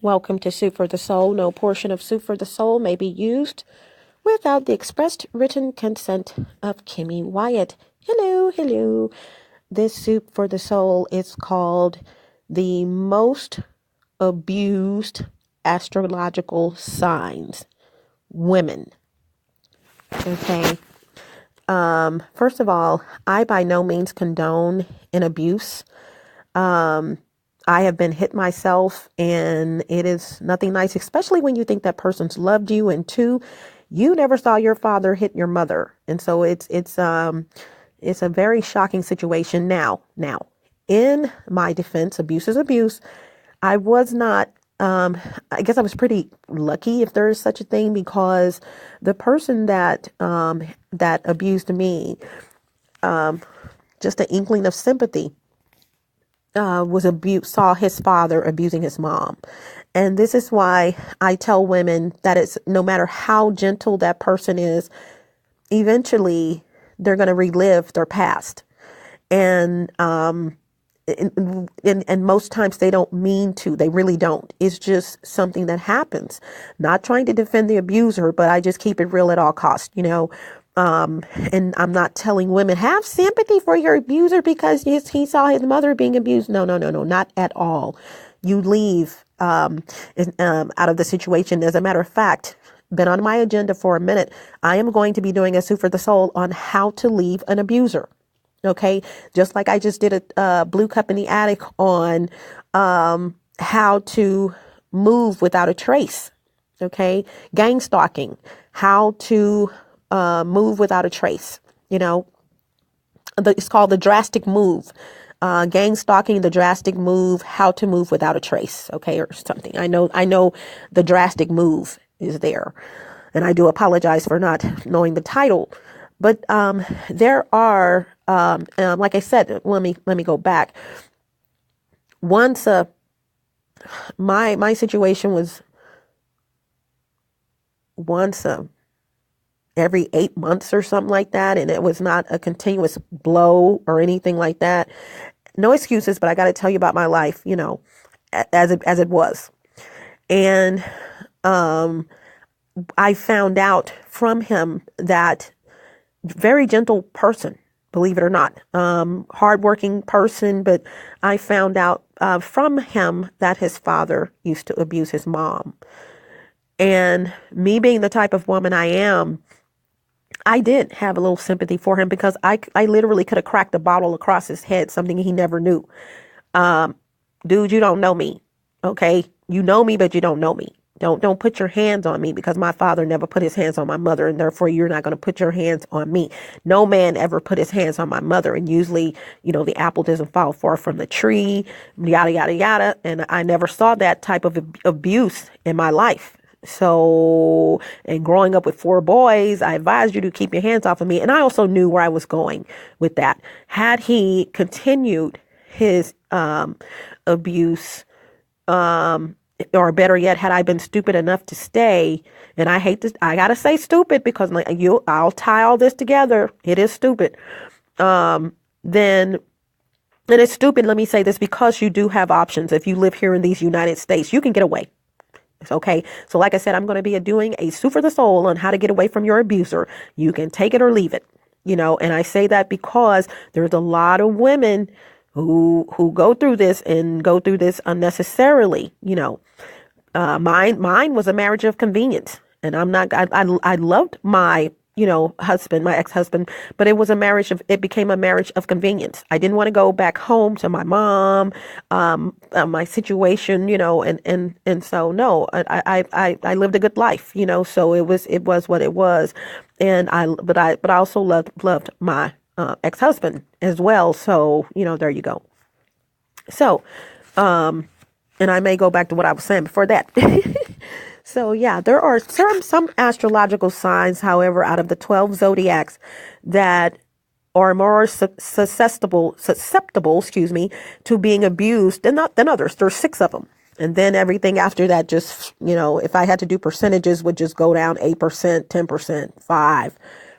Welcome to Soup for the Soul. No portion of Soup for the Soul may be used without the expressed written consent of KimMeWyatt. Hello, hello. This Soup for the Soul is called the most abused astrological signs. Women. Okay. First of all, I by no means condone an abuse. I have been hit myself, and it is nothing nice, especially when you think that person's loved you, and two, you never saw your father hit your mother. And so it's a very shocking situation. Now, in my defense, abuse is abuse. I was not, I guess I was pretty lucky, if there is such a thing, because the person that abused me, just an inkling of sympathy, saw his father abusing his mom. And this is why I tell women that it's no matter how gentle that person is, eventually they're going to relive their past. And most times they don't mean to. They really don't. It's just something that happens. Not trying to defend the abuser, but I just keep it real at all costs, and I'm not telling women have sympathy for your abuser because he saw his mother being abused. No, not at all. You leave out of the situation. As a matter of fact, been on my agenda for a minute. I am going to be doing a Soup for the Soul on how to leave an abuser. Okay, just like I just did a Blue Cup in the Attic on how to move without a trace. Okay, gang stalking, how to move without a trace. It's called the drastic move. Gang stalking, the drastic move, how to move without a trace. Okay, or something. I know the drastic move is there, and I do apologize for not knowing the title. But there are, like I said, let me go back. Once my situation was once every 8 months or something like that, and it was not a continuous blow or anything like that. No excuses, but I got to tell you about my life, as it was. And I found out from him that very gentle person, believe it or not, hardworking person, but I found out from him that his father used to abuse his mom. And me being the type of woman I am, I did have a little sympathy for him because I literally could have cracked a bottle across his head, something he never knew. Dude, you don't know me. Okay. You know me, but you don't know me. Don't put your hands on me because my father never put his hands on my mother, and therefore you're not going to put your hands on me. No man ever put his hands on my mother, and usually, the apple doesn't fall far from the tree, yada, yada, yada. And I never saw that type of abuse in my life. So, and growing up with 4 boys, I advised you to keep your hands off of me. And I also knew where I was going with that. Had he continued his abuse, or better yet, had I been stupid enough to stay, and I gotta say stupid because I'll tie all this together. It is stupid. And it's stupid, let me say this, because you do have options. If you live here in these United States, you can get away. Okay. So like I said, I'm going to be doing a Soup for the Soul on how to get away from your abuser. You can take it or leave it, and I say that because there's a lot of women who go through this and go through this unnecessarily. Mine was a marriage of convenience, and I loved my husband, my ex-husband, but it became a marriage of convenience. I didn't want to go back home to my mom, my situation, and so no, I lived a good life, so it was what it was. And but I also loved my, ex-husband as well. So, there you go. So, and I may go back to what I was saying before that. So yeah, there are some astrological signs, however, out of the 12 zodiacs that are more susceptible, to being abused than others. There's 6 of them. And then everything after that, just, if I had to do percentages, would just go down 8%, 10%,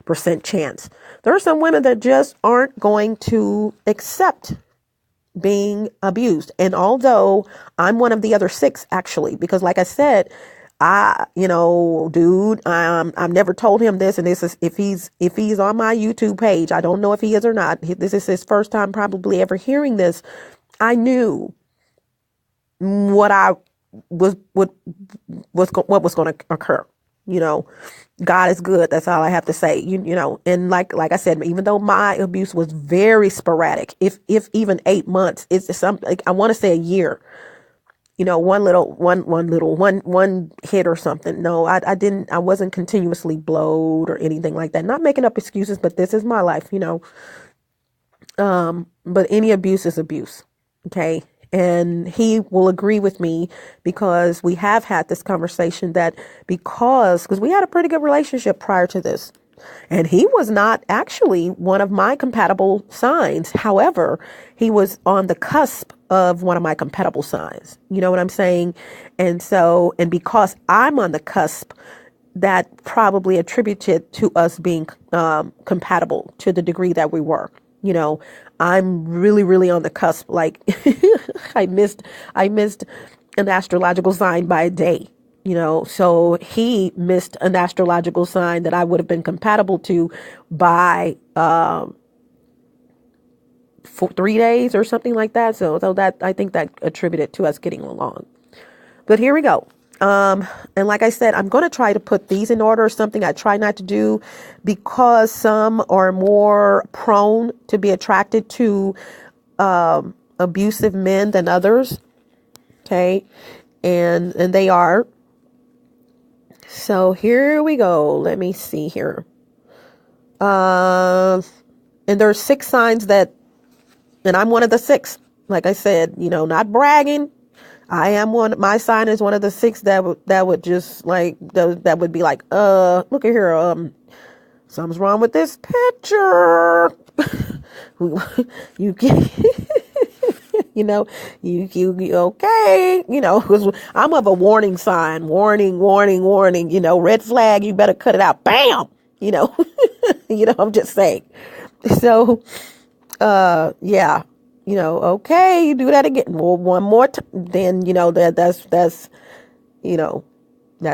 5% chance. There are some women that just aren't going to accept being abused. And although I'm one of the other six, actually, because like I said, dude, I've never told him this, and this is if he's on my YouTube page. I don't know if he is or not. This is his first time probably ever hearing this. I knew what I was what was going to occur. God is good. That's all I have to say. And like I said, even though my abuse was very sporadic, if even 8 months, it's something like, I want to say a year. One hit or something. No, I wasn't continuously blowed or anything like that. Not making up excuses, but this is my life, but any abuse is abuse. Okay. And he will agree with me because we have had this conversation that because we had a pretty good relationship prior to this. And he was not actually one of my compatible signs. However, he was on the cusp of one of my compatible signs. You know what I'm saying? And because I'm on the cusp, that probably attributed to us being compatible to the degree that we were. I'm really, really on the cusp. Like I missed an astrological sign by a day. So he missed an astrological sign that I would have been compatible to by 3 days or something like that. So that I think that attributed to us getting along. But here we go. And like I said, I'm going to try to put these in order, something I try not to do because some are more prone to be attracted to abusive men than others. Okay. And they are. So here we go. Let me see here. And there's 6 signs and I'm one of the 6. Like I said, not bragging. I am my sign is one of the 6 that would just like, that would be like, look at here. Something's wrong with this picture. You can, you okay. 'Cause I'm of a warning sign, warning, red flag. You better cut it out. Bam. I'm just saying. So, yeah. Okay, you do that again. Well, one more time, then, that's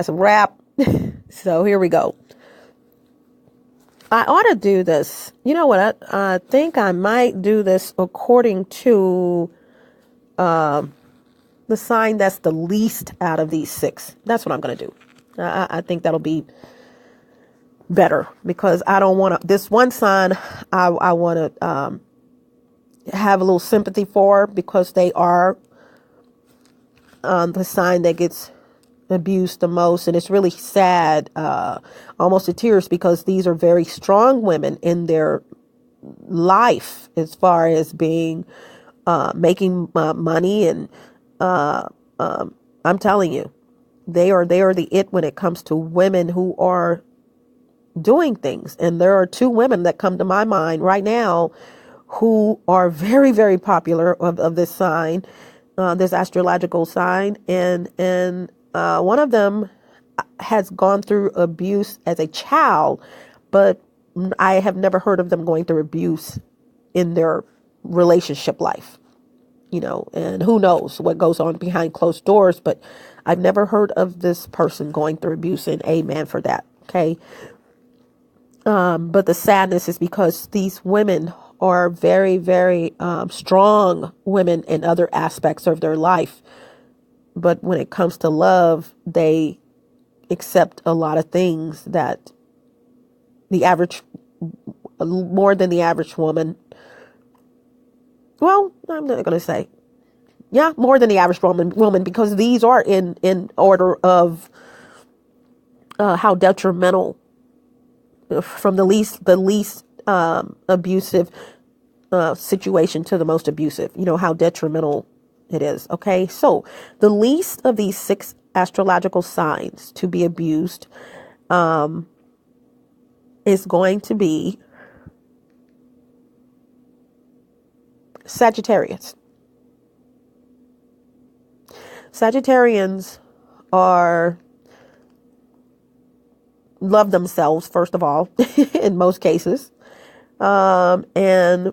a wrap. So here we go. I ought to do this. You know what? I think I might do this according to, the sign that's the least out of these 6. That's what I'm going to do. I think that'll be better because I don't want to, this one sign I want to, have a little sympathy for because they are the sign that gets abused the most. And it's really sad, almost to tears, because these are very strong women in their life as far as being making money. And I'm telling you, they are the it when it comes to women who are doing things. And there are 2 women that come to my mind right now who are very, very popular of this sign, this astrological sign. And one of them has gone through abuse as a child, but I have never heard of them going through abuse in their relationship life, and who knows what goes on behind closed doors, but I've never heard of this person going through abuse, and amen for that. Okay. But the sadness is because these women are very, very strong women in other aspects of their life. But when it comes to love, they accept a lot of things that more than the average woman. Well, I'm not going to say, yeah, more than the average woman, because these are in order of how detrimental from the least abusive situation to the most abusive, how detrimental it is. Okay. So the least of these 6 astrological signs to be abused, is going to be Sagittarius. Sagittarians love themselves, first of all, in most cases, and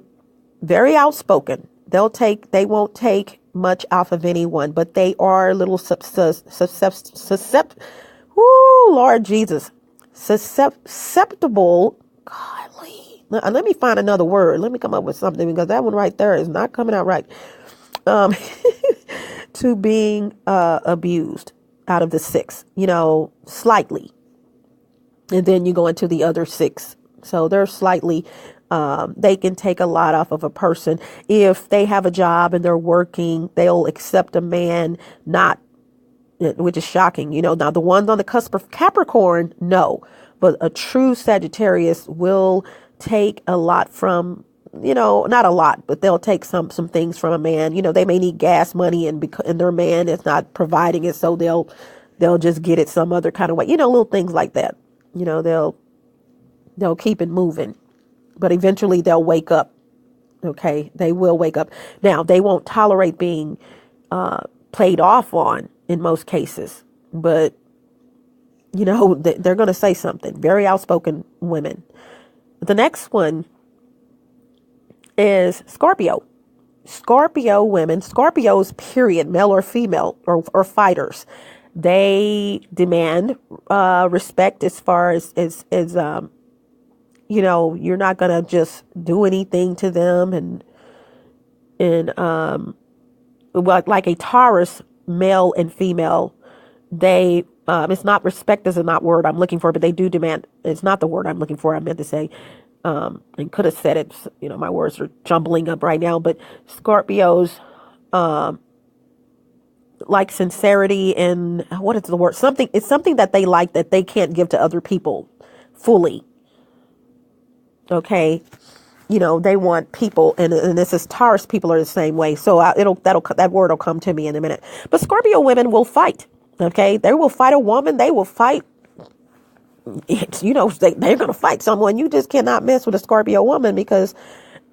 very outspoken. They won't take much off of anyone, but they are a little Lord Jesus, susceptible. Golly. Let me find another word. Let me come up with something, because that one right there is not coming out right. Um, to being abused out of the 6, slightly. And then you go into the other 6. So they're slightly, they can take a lot off of a person. If they have a job and they're working, they'll accept a man, which is shocking. Now the ones on the cusp of Capricorn, no. But a true Sagittarius will take a lot from, not a lot, but they'll take some things from a man. They may need gas money, and their man is not providing it, so they'll just get it some other kind of way. Little things like that. They'll keep it moving, but eventually they'll wake up. Okay, they will wake up. Now, they won't tolerate being played off on in most cases, but they're going to say something. Very outspoken women. The next one is Scorpio. Scorpio women, Scorpios, period, male or female, or fighters. They demand respect as far as you're not going to just do anything to them. And like a Taurus, male and female, they, it's not, respect is not word I'm looking for, but they do demand, it's not the word I'm looking for. I meant to say, and could have said it, my words are jumbling up right now, but Scorpios, like sincerity, and what is the word? It's something that they like that they can't give to other people fully. Okay. They want people, and this is Taurus people are the same way. So that word will come to me in a minute. But Scorpio women will fight. Okay. They will fight a woman. They will fight. They're going to fight someone. You just cannot mess with a Scorpio woman, because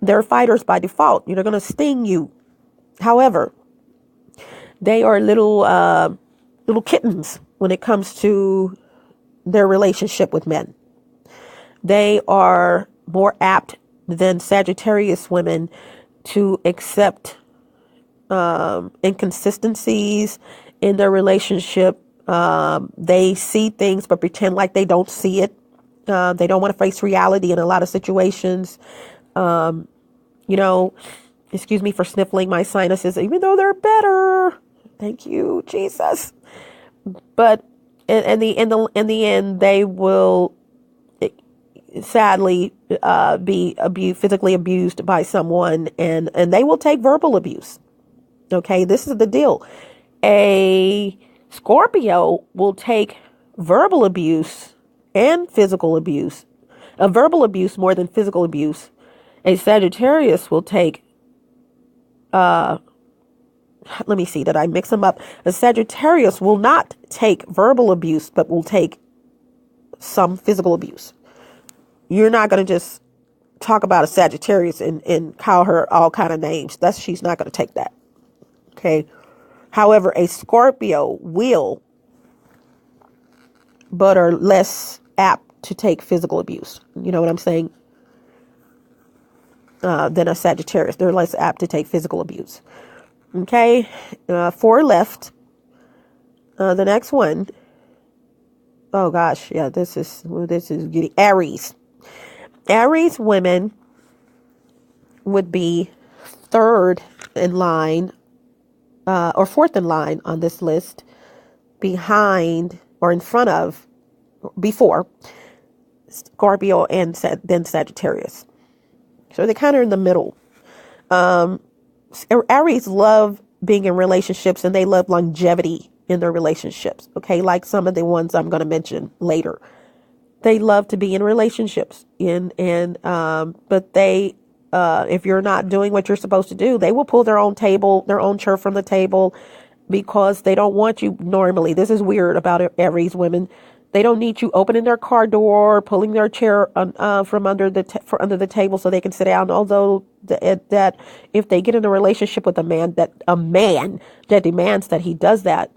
they're fighters by default. They're going to sting you. However, they are little kittens when it comes to their relationship with men. They are more apt than Sagittarius women to accept inconsistencies in their relationship. They see things but pretend like they don't see it. They don't want to face reality in a lot of situations. Excuse me for sniffling my sinuses, even though they're better. Thank you, Jesus. But in the end, they will sadly be physically abused by someone, and they will take verbal abuse. Okay, this is the deal. A Scorpio will take verbal abuse and physical abuse. A verbal abuse more than physical abuse. A Sagittarius will take let me see, did I mix them up? A Sagittarius will not take verbal abuse, but will take some physical abuse. You're not going to just talk about a Sagittarius and call her all kind of names. She's not going to take that. Okay. However, a Scorpio will, but are less apt to take physical abuse. You know what I'm saying? Than a Sagittarius. They're less apt to take physical abuse. Okay. 4 left. The next one. Oh gosh. Yeah, this is getting Aries. Aries women would be 3rd in line, or 4th in line on this list, behind or in front of, before Scorpio and then Sagittarius. So they're kind of in the middle. Aries love being in relationships, and they love longevity in their relationships. Okay. Like some of the ones I'm going to mention later. They love to be in relationships but they, if you're not doing what you're supposed to do, they will pull their own chair from the table, because they don't want you normally. This is weird about Aries women. They don't need you opening their car door, pulling their chair from under the table so they can sit down. Although that if they get in a relationship with a man that demands that he does that,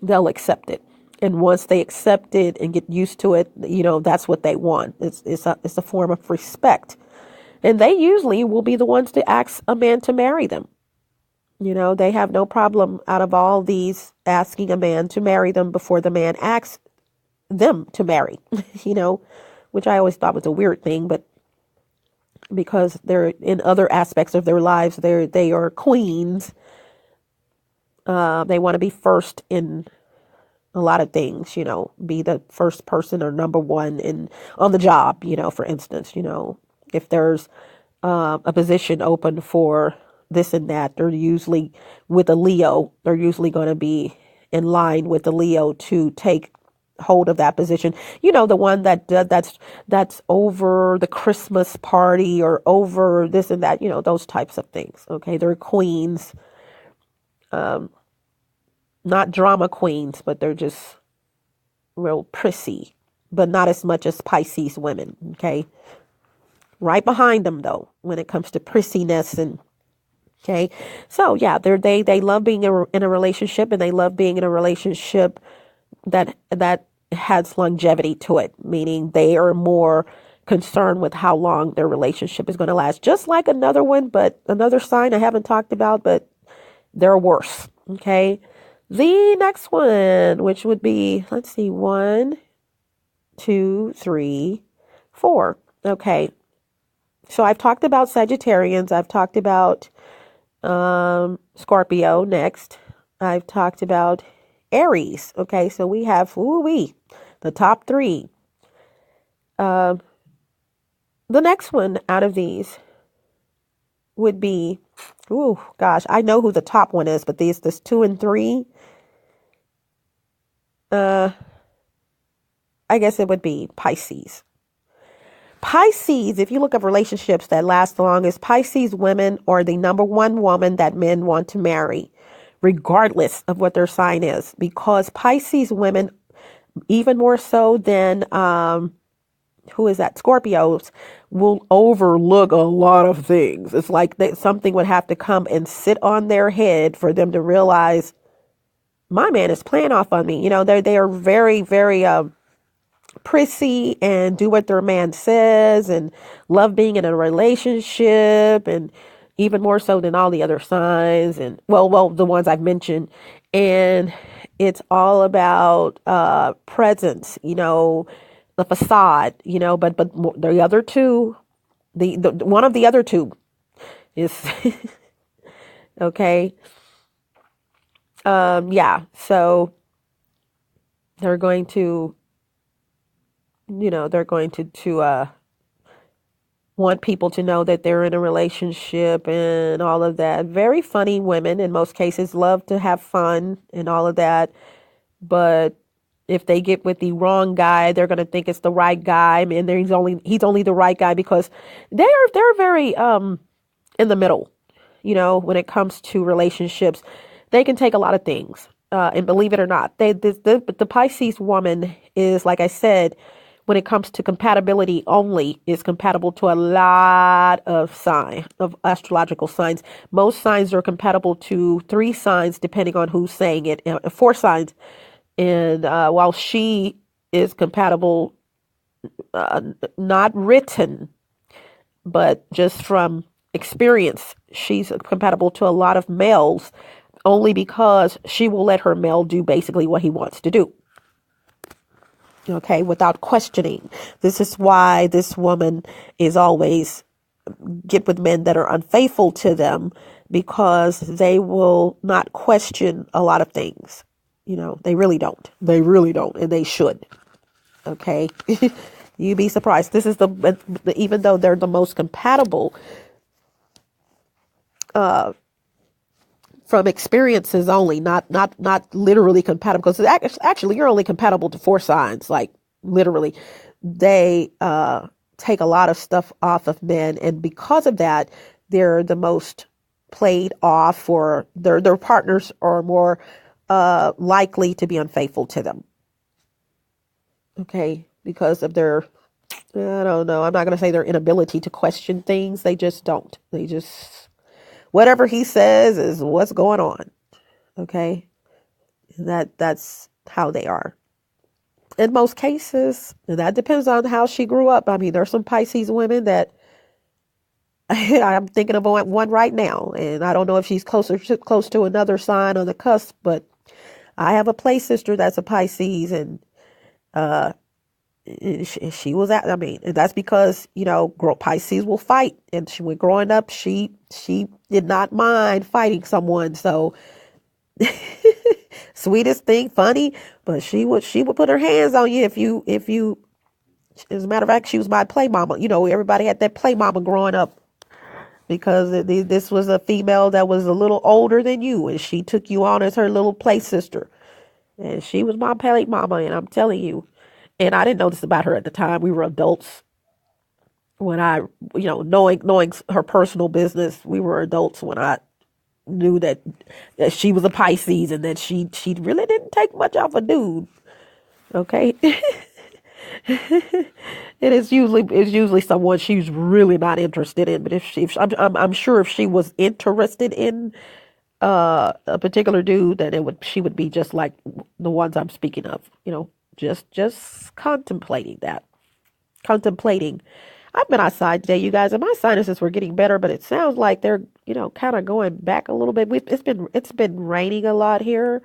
they'll accept it. And once they accept it and get used to it, that's what they want. It's a form of respect. And they usually will be the ones to ask a man to marry them. You know, they have no problem out of all these asking a man to marry them before the man asks them to marry, you know, which I always thought was a weird thing, but because they're in other aspects of their lives, they are queens. They want to be first in a lot of things, you know, be the first person or number one on the job, you know, for instance, you know, if there's a position open for this and that, they're usually with a Leo, they're usually going to be in line with the Leo to take hold of that position. You know, the one that's over the Christmas party or over this and that, you know, those types of things. Okay. They're queens, not drama queens, but they're just real prissy, but not as much as Pisces women. Okay. Right behind them though, when it comes to prissiness and okay. So yeah, they love being in a relationship, and they love being in a relationship that has longevity to it, meaning they are more concerned with how long their relationship is going to last. Just like another one, but another sign I haven't talked about, but they're worse. Okay. The next one, which would be, let's see, 1, 2, 3, 4. Okay. So I've talked about Sagittarians. I've talked about Scorpio next. I've talked about Aries. Okay. So we have, the top 3. The next one out of these would be, I know who the top one is, but this 2 and 3, I guess it would be Pisces. Pisces, if you look up relationships that last the longest, Pisces women are the number one woman that men want to marry, regardless of what their sign is, because Pisces women, even more so than, Scorpios, will overlook a lot of things. It's like something would have to come and sit on their head for them to realize my man is playing off on me. You know, they are very, very prissy and do what their man says and love being in a relationship, and even more so than all the other signs, and well, the ones I've mentioned. And it's all about presence, you know, the facade, you know, but the other two, the one of the other two is okay. Yeah, so they're going to, you know, want people to know that they're in a relationship and all of that. Very funny women in most cases, love to have fun and all of that. But if they get with the wrong guy, they're going to think it's the right guy. And he's only the right guy because they're very in the middle, you know, when it comes to relationships. They can take a lot of things. And believe it or not, the Pisces woman is, like I said, when it comes to compatibility only, is compatible to a lot of astrological signs. Most signs are compatible to 3 signs, depending on who's saying it, 4 signs. And while she is compatible, not written, but just from experience, she's compatible to a lot of males, only because she will let her male do basically what he wants to do. Okay, without questioning. This is why this woman is always get with men that are unfaithful to them, because they will not question a lot of things. You know, they really don't. They really don't, and they should. Okay, you'd be surprised. This is even though they're the most compatible, from experiences only, not literally compatible, because actually you're only compatible to 4 signs, like literally. They take a lot of stuff off of men, and because of that, they're the most played off, or their partners are more likely to be unfaithful to them. Okay, because of their, I don't know, I'm not going to say their inability to question things. They just don't. They just, whatever he says is what's going on. Okay. That's how they are. In most cases, and that depends on how she grew up. I mean, there's some Pisces women that I'm thinking of one right now, and I don't know if she's close to another sign on the cusp, but I have a play sister that's a Pisces, and she was at. I mean, that's because Pisces will fight, and when growing up, she did not mind fighting someone. So sweetest thing, funny, but she would put her hands on you if you. As a matter of fact, she was my play mama. Everybody had that play mama growing up, because this was a female that was a little older than you, and she took you on as her little play sister. And she was my play mama, and I'm telling you, and I didn't know this about her at the time. We were adults when knowing her personal business. We were adults when I knew that she was a Pisces, and that she really didn't take much off a dude. Okay. It's usually someone she's really not interested in. But if I'm sure if she was interested in a particular dude, then she would be just like the ones I'm speaking of. Just contemplating that. Contemplating. I've been outside today, you guys, and my sinuses were getting better, but it sounds like they're kind of going back a little bit. It's been raining a lot here,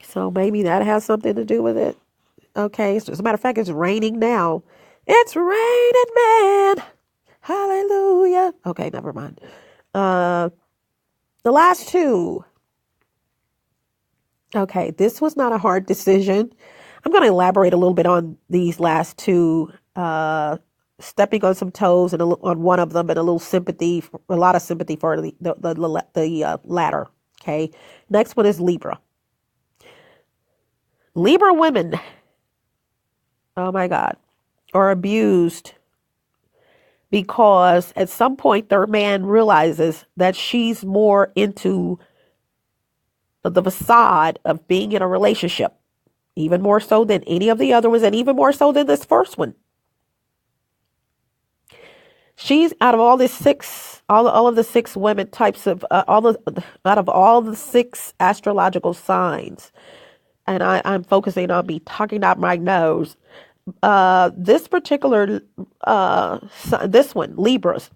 so maybe that has something to do with it. Okay, so as a matter of fact, it's raining now. It's raining, man. Hallelujah. Okay, never mind. The last two. Okay, this was not a hard decision. I'm going to elaborate a little bit on these last two. Stepping on some toes and on one of them, and a lot of sympathy for the latter. Okay, next one is Libra. Libra women, oh my God, are abused because at some point their man realizes that she's more into the facade of being in a relationship, even more so than any of the other ones, and even more so than this first one. She's out of all the six, all of the six women types of out of all the six astrological signs, and I'm focusing on me talking out my nose. This particular this one, Libras,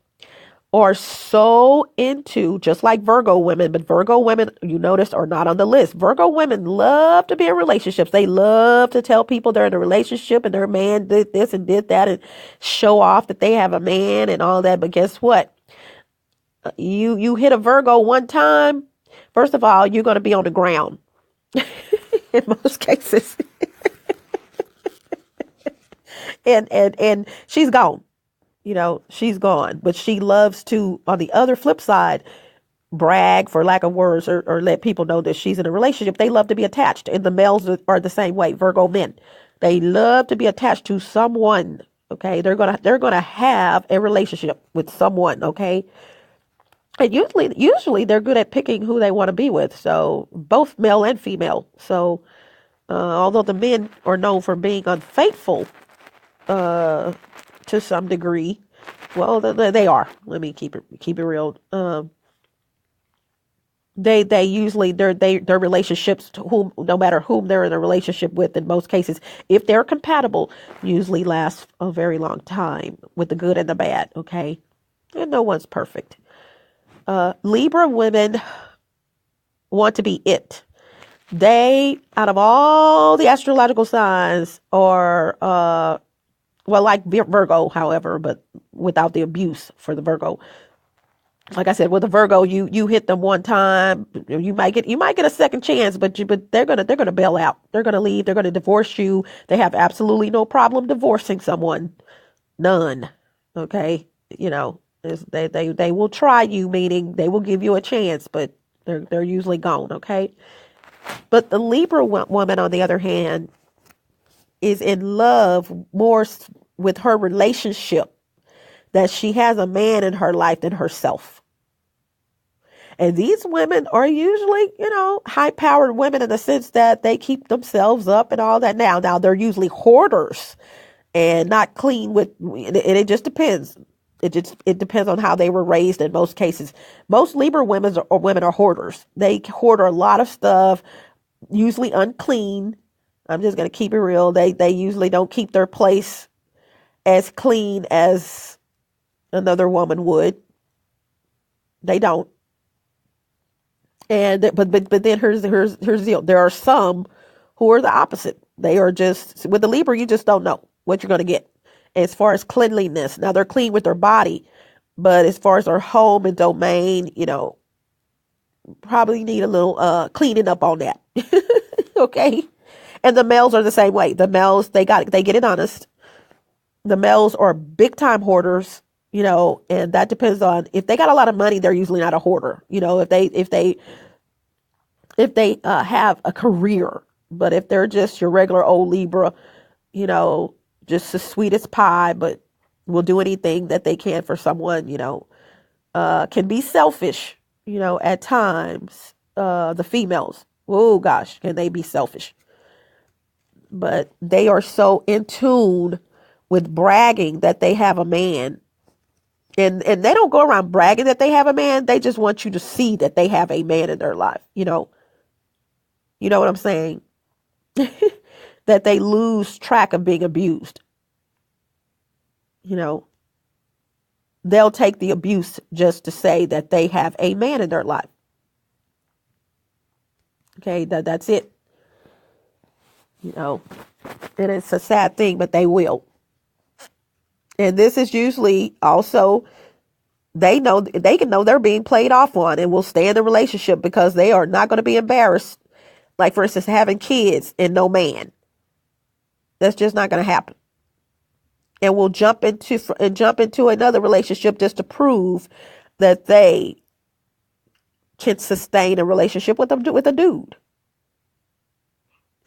are so into, just like Virgo women, but Virgo women, you notice, are not on the list. Virgo women love to be in relationships. They love to tell people they're in a relationship and their man did this and did that, and show off that they have a man and all that. But guess what? You hit a Virgo one time, first of all, you're going to be on the ground in most cases. And she's gone. She's gone. But she loves to, on the other flip side, brag, for lack of words, or let people know that she's in a relationship. They love to be attached. And the males are the same way, Virgo men. They love to be attached to someone. Okay. They're gonna have a relationship with someone. Okay. And usually they're good at picking who they want to be with. So both male and female. So although the men are known for being unfaithful, to some degree, well, they are. Let me keep it real. They usually their relationships, to whom, no matter whom they're in a relationship with, in most cases, if they're compatible, usually last a very long time, with the good and the bad. Okay, and no one's perfect. Libra women want to be it. They, out of all the astrological signs, are well, like Virgo, however, but without the abuse for the Virgo. Like I said, with the Virgo, you hit them one time, you might get a second chance, but they're gonna bail out. They're gonna leave. They're gonna divorce you. They have absolutely no problem divorcing someone. None. Okay, they will try you, meaning they will give you a chance, but they're usually gone. Okay, but the Libra woman, on the other hand, is in love more with her relationship, that she has a man in her life than herself. And these women are usually, high-powered women, in the sense that they keep themselves up and all that. Now they're usually hoarders and not clean with, and it just depends. It depends on how they were raised in most cases. Most Libra women are hoarders. They hoard a lot of stuff, usually unclean. I'm just going to keep it real. They usually don't keep their place as clean as another woman would. They don't. And but then here's the deal. There are some who are the opposite. They are just, with the Libra, you just don't know what you're going to get as far as cleanliness. Now they're clean with their body, but as far as their home and domain, probably need a little cleaning up on that. Okay. And the males are the same way. The males, they get it honest. The males are big time hoarders, and that depends on, if they got a lot of money, they're usually not a hoarder. If they have a career, but if they're just your regular old Libra, just as sweet as pie, but will do anything that they can for someone, can be selfish, at times. The females, oh gosh, can they be selfish? But they are so in tune with bragging that they have a man. And they don't go around bragging that they have a man. They just want you to see that they have a man in their life. You know what I'm saying? That they lose track of being abused. They'll take the abuse just to say that they have a man in their life. Okay, that's it. And it's a sad thing, but they will. And this is usually also, they can know they're being played off on, and will stay in the relationship because they are not going to be embarrassed. Like, for instance, having kids and no man. That's just not going to happen. And will jump into another relationship just to prove that they can sustain a relationship with a dude.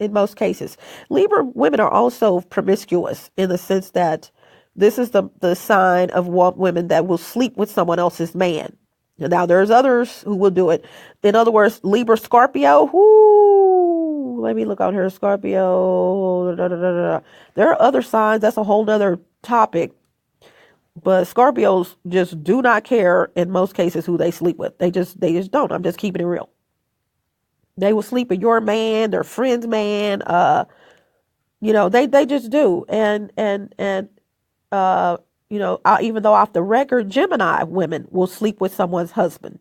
In most cases, Libra women are also promiscuous, in the sense that this is the sign of women that will sleep with someone else's man. Now, there's others who will do it. In other words, Libra, Scorpio, let me look out here. Scorpio. There are other signs. That's a whole nother topic. But Scorpios just do not care, in most cases, who they sleep with. They just don't. I'm just keeping it real. They will sleep with your man, their friend's man. They just do. And even though off the record, Gemini women will sleep with someone's husband.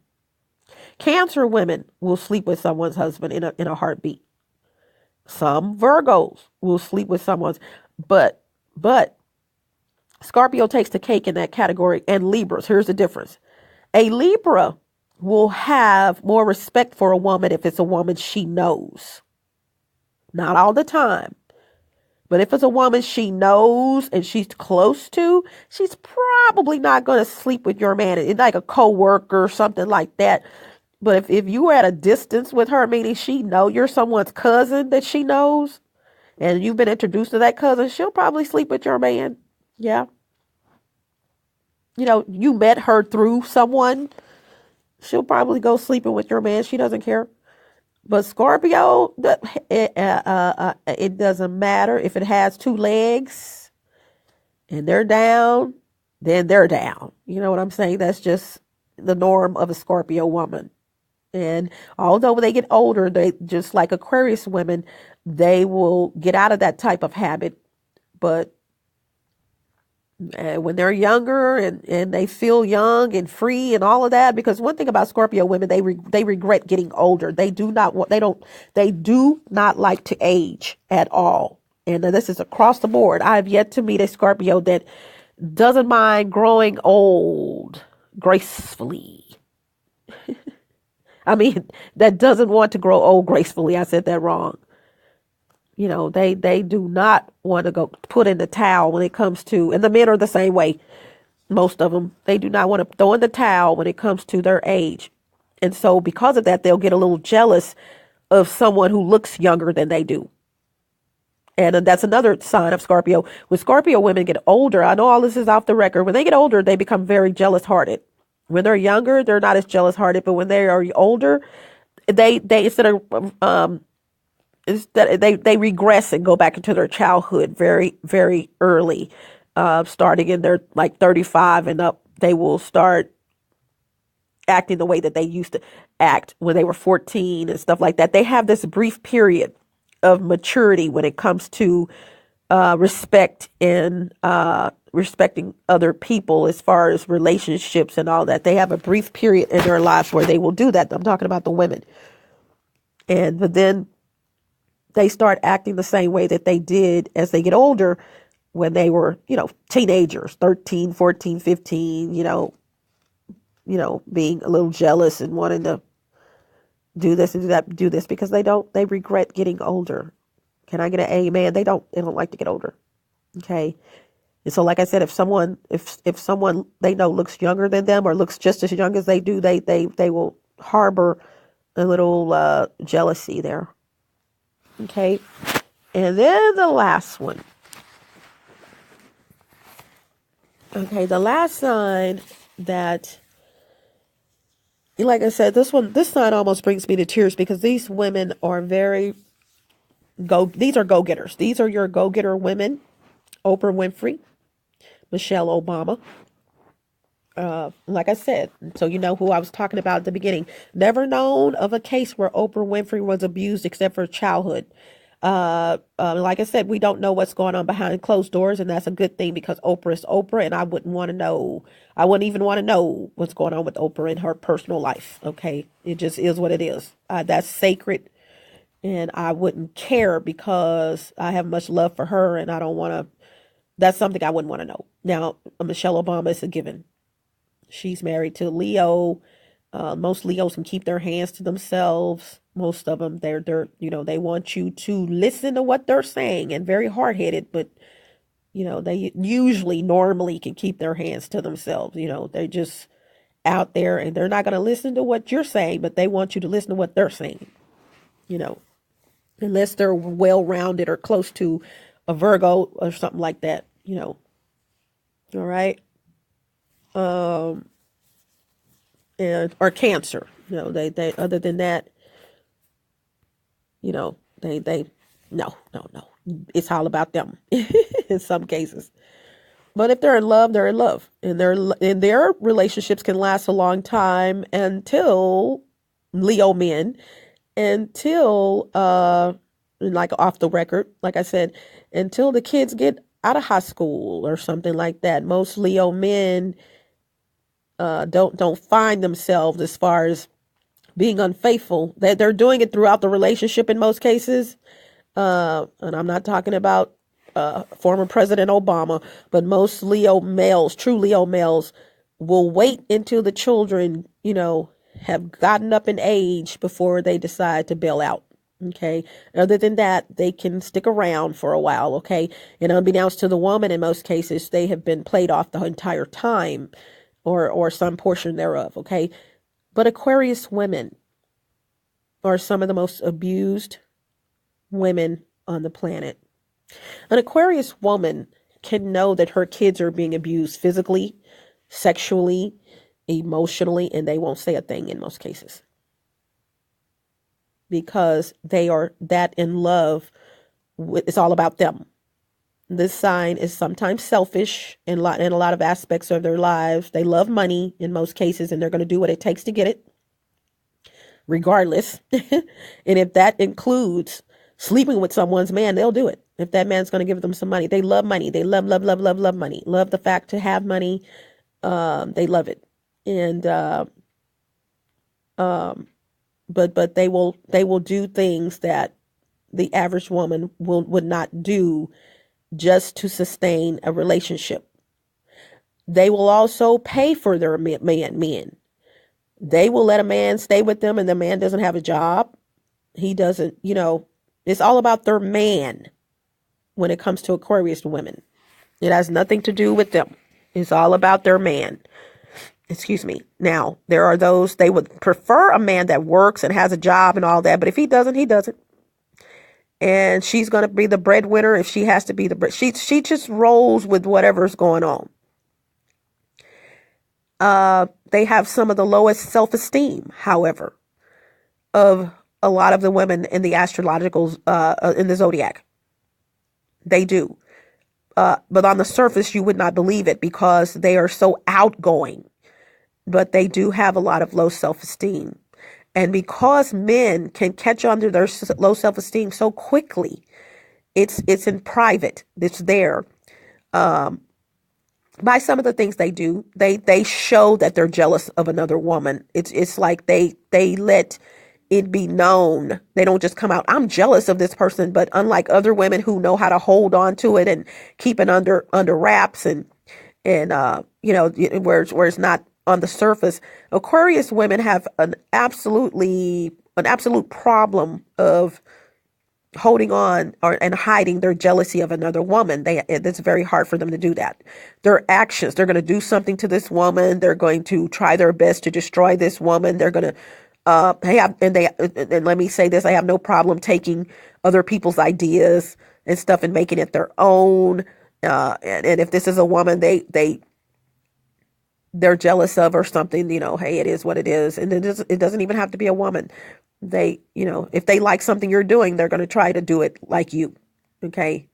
Cancer women will sleep with someone's husband in a heartbeat. Some Virgos will sleep with someone's, but Scorpio takes the cake in that category, and Libras. Here's the difference. A Libra will have more respect for a woman if it's a woman she knows. Not all the time. But if it's a woman she knows and she's close to, she's probably not going to sleep with your man. It's like a coworker or something like that. But if you were at a distance with her, meaning you're someone's cousin that she knows, and you've been introduced to that cousin, she'll probably sleep with your man. Yeah. You met her through someone. She'll probably go sleeping with your man. She doesn't care. But Scorpio, it doesn't matter if it has two legs and they're down, then they're down. You know what I'm saying? That's just the norm of a Scorpio woman. And although when they get older, they just like Aquarius women, they will get out of that type of habit. But when they're younger and they feel young and free and all of that, because one thing about Scorpio women, they regret getting older. They do not like to age at all. And this is across the board. I have yet to meet a Scorpio that doesn't mind growing old gracefully. I mean, that doesn't want to grow old gracefully. I said that wrong. They do not want to go put in the towel when it comes to, and the men are the same way. Most of them, they do not want to throw in the towel when it comes to their age. And so because of that, they'll get a little jealous of someone who looks younger than they do. And that's another sign of Scorpio. When Scorpio women get older, I know all this is off the record. When they get older, they become very jealous hearted. When they're younger, they're not as jealous hearted, but when they are older, they regress and go back into their childhood very, very early, starting in their 35 and up. They will start acting the way that they used to act when they were 14 and stuff like that. They have this brief period of maturity when it comes to respect and respecting other people as far as relationships and all that. They have a brief period in their lives where they will do that. I'm talking about the women. But then they start acting the same way that they did as they get older when they were, teenagers, 13, 14, 15, being a little jealous and wanting to do this and do that, do this because they regret getting older. Can I get an amen? They don't like to get older. Okay. And so, like I said, if someone they know looks younger than them or looks just as young as they do, they will harbor a little jealousy there. Okay. And then the last one. Okay, the last sign that, like I said, this sign almost brings me to tears because these women are these are go-getters. These are your go-getter women. Oprah Winfrey, Michelle Obama. Like I said, so you know who I was talking about at the beginning. Never known of a case where Oprah Winfrey was abused except for childhood. Like I said, we don't know what's going on behind closed doors, and that's a good thing because Oprah is Oprah, and I wouldn't want to know. I wouldn't even want to know what's going on with Oprah in her personal life. Okay, it just is what it is. That's sacred, and I wouldn't care because I have much love for her, and I don't want to. That's something I wouldn't want to know. Now, Michelle Obama is a given. She's married to Leo. Most Leos can keep their hands to themselves. Most of them, they want you to listen to what they're saying and very hard-headed, but, they normally can keep their hands to themselves. They're just out there and they're not going to listen to what you're saying, but they want you to listen to what they're saying, unless they're well-rounded or close to a Virgo or something like that, all right. Or Cancer, they other than that, they no, it's all about them in some cases. But if they're in love, they're in love, and their relationships can last a long time until Leo men, until like off the record, like I said, until the kids get out of high school or something like that. Most Leo men don't find themselves as far as being unfaithful. They're doing it throughout the relationship in most cases. And I'm not talking about former President Obama, but most Leo males, true Leo males, will wait until the children, have gotten up in age before they decide to bail out. Okay. Other than that, they can stick around for a while. Okay. And unbeknownst to the woman, in most cases, they have been played off the entire time or some portion thereof. Okay. But Aquarius women are some of the most abused women on the planet. An Aquarius woman can know that her kids are being abused physically, sexually, emotionally, and they won't say a thing in most cases because they are that in love with, it's all about them. This sign is sometimes selfish in a lot of aspects of their lives. They love money in most cases, and they're going to do what it takes to get it, regardless. And if that includes sleeping with someone's man, they'll do it. If that man's going to give them some money, they love money. They love money. Love the fact to have money. They love it, and but they will do things that the average woman would not do just to sustain a relationship. They will also pay for their men. They will let a man stay with them and the man doesn't have a job. He doesn't, it's all about their man when it comes to Aquarius women. It has nothing to do with them. It's all about their man. Excuse me. Now, there are those, they would prefer a man that works and has a job and all that, but if he doesn't, he doesn't. And she's going to be the breadwinner if she has to be she just rolls with whatever's going on. They have some of the lowest self-esteem, however, of a lot of the women in the astrological, in the zodiac. They do. But on the surface, you would not believe it because they are so outgoing. But they do have a lot of low self-esteem. And because men can catch on to their low self-esteem so quickly, it's in private. It's there. By some of the things they do, they show that they're jealous of another woman. It's like they let it be known. They don't just come out, I'm jealous of this person. But unlike other women who know how to hold on to it and keep it under wraps and where it's not on the surface, Aquarius women have an absolute problem of holding on and hiding their jealousy of another woman. It's very hard for them to do that. Their actions, they're going to do something to this woman. They're going to try their best to destroy this woman. They're going to and let me say this, I have no problem taking other people's ideas and stuff and making it their own. And if this is a woman they're jealous of or something, hey, it is what it is. And it doesn't even have to be a woman. If they like something you're doing, they're going to try to do it like you. Okay.